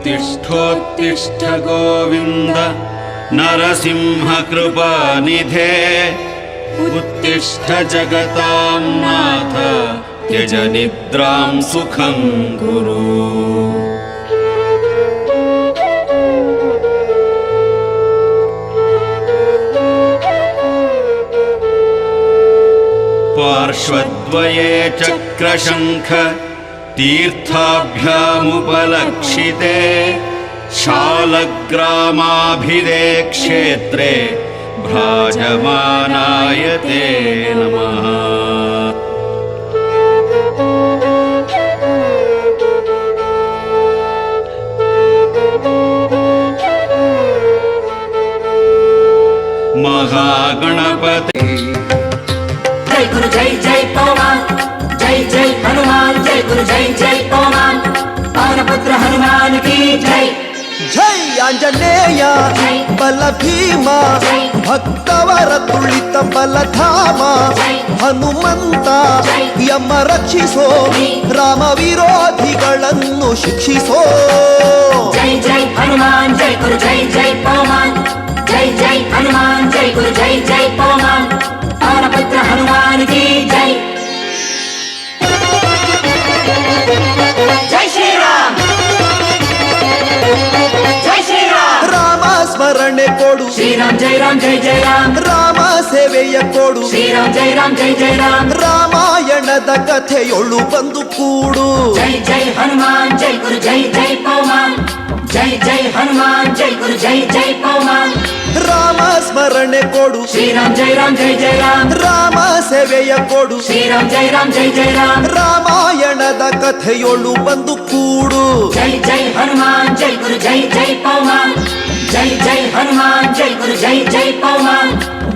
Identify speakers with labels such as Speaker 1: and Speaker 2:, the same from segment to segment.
Speaker 1: उत्तिष्ठोत्तिष्ठ गोविन्द नरसिंहकृपानिधे उत्तिष्ठ जगतां नाथ त्यज निद्रां सुखं कुरु। पार्श्वद्वये चक्रशङ्ख तीर्थाभ्यामुपलक्षिते शालग्रामाभिधे क्षेत्रे भ्राजमानाय ते नमः। महागणपति
Speaker 2: जय गुरु जय जय पवन जय जय हनुमान जय गुरु जय जय पवन पवन पुत्र हनुमान की जय।
Speaker 3: जय आंजनेय बल भीम भक्तवर तुಳಿತ ಬಲಧಾಮ ಹನುಮಂತ ಯಮ ರಕ್ಷಿಸೋ ರಾಮ ವಿರೋಧಿಗಳನ್ನು ಶಿಕ್ಷಿಸೋ।
Speaker 2: जय जय हनुमान जय गुरु जय जय पवन जय जय हनुमान जय गुरु जय जय पवन पवन पुत्र हनुमान की जय। जय श्री राम जय श्री राम।
Speaker 3: ರಾಮ ಸ್ಮರಣೆ ಕೊಡು
Speaker 2: श्रीराम जय राम जय जय राम।
Speaker 3: ರಾಮ ಸೇವೆಯ ಕೊಡು
Speaker 2: श्रीराम जय राम जय जय राम।
Speaker 3: ರಾಮಾಯಣದ ಕಥೆಯೊಳು ಬಂದು ಕೂಡು।
Speaker 2: जय जय हनुमान जय गुरु जय जय पवन जय जय हनुमान जय गुरु जय जय पवन
Speaker 3: ರಾಮ ಸ್ಮರಣೆ ಕೊಡು
Speaker 2: श्रीराम जय राम जय जय राम।
Speaker 3: ರಾಮ ಸೇವೆಯ ಕೊಡು
Speaker 2: श्रीराम जय राम जय जय राम।
Speaker 3: ರಾಮಾಯಣದ ಕಥೆಯೊಳು ಬಂದು ಕೂಡು।
Speaker 2: जय जय हनुमान जय गुरु जय जय पवन जय जय हनुमान जय गुरु जय जय पवन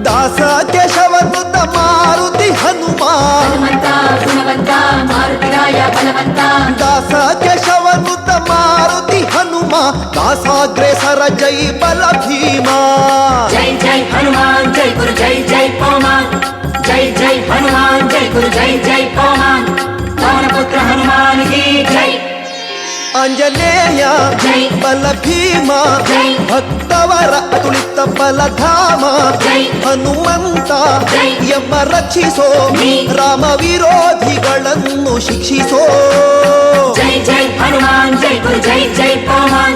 Speaker 3: ದಾಸ ಕೇಶವನುತ ಮಾರುತಿ ಹನುಮ
Speaker 2: ಹನುಮಂತ ಗುಣವಂತ ಮಾರುತಿರಾಯ ಬಲವಂತ
Speaker 3: ದಾಸ ಕೇಶವನುತ ಮಾರುತಿ ಹನುಮ ದಾಸಾಗ್ರೇಸರ ಜೈ ಬಲ ಭೀಮ।
Speaker 2: जय जय हनुमान जय गुरु जय जय पवन जय जय हनुमान जय गुरु जय जय पवन पवन पुत्र हनुमान की जय।
Speaker 3: ಆಂಜನೇಯ
Speaker 2: जय
Speaker 3: ಬಲ ಭೀಮ
Speaker 2: जय
Speaker 3: ಭಕ್ತವರ ಅತುಳಿತ ಬಲಧಾಮ
Speaker 2: जय
Speaker 3: ಹನುಮಂತ
Speaker 2: ಜೈ.
Speaker 3: ಯಮ ರಕ್ಷಿಸೋ
Speaker 2: ನೀ.
Speaker 3: ರಾಮ ವಿರೋಧಿಗಳನ್ನು ಶಿಕ್ಷಿಸೋ।
Speaker 2: जय जय हनुमान जय गुरु जय जय पवन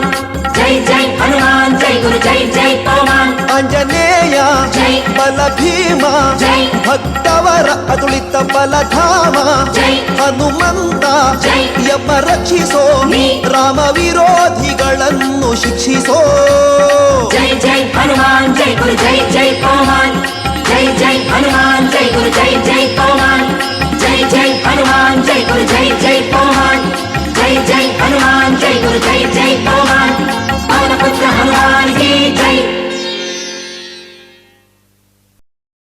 Speaker 2: जय जय हनुमान जय गुरु जय जय पवन
Speaker 3: ಆಂಜನೇಯ
Speaker 2: जय
Speaker 3: ಬಲ ಭೀಮ
Speaker 2: जय
Speaker 3: ಭಕ್ತವರ ಅತುಳಿತ ಬಲಧಾಮ
Speaker 2: जय
Speaker 3: ಹನುಮಂತ
Speaker 2: ಜೈ.
Speaker 3: ಯಮ ರಕ್ಷಿಸೋ
Speaker 2: ನೀ.
Speaker 3: ರಾಮ ವಿರೋಧಿಗಳನ್ನು ಶಿಕ್ಷಿಸೋ।
Speaker 2: जय जय हनुमान जय गुरु जय जय पवन जय जय हनुमान जय गुरु जय जय पवन जय जय हनुमान जय गुरु जय जय पवन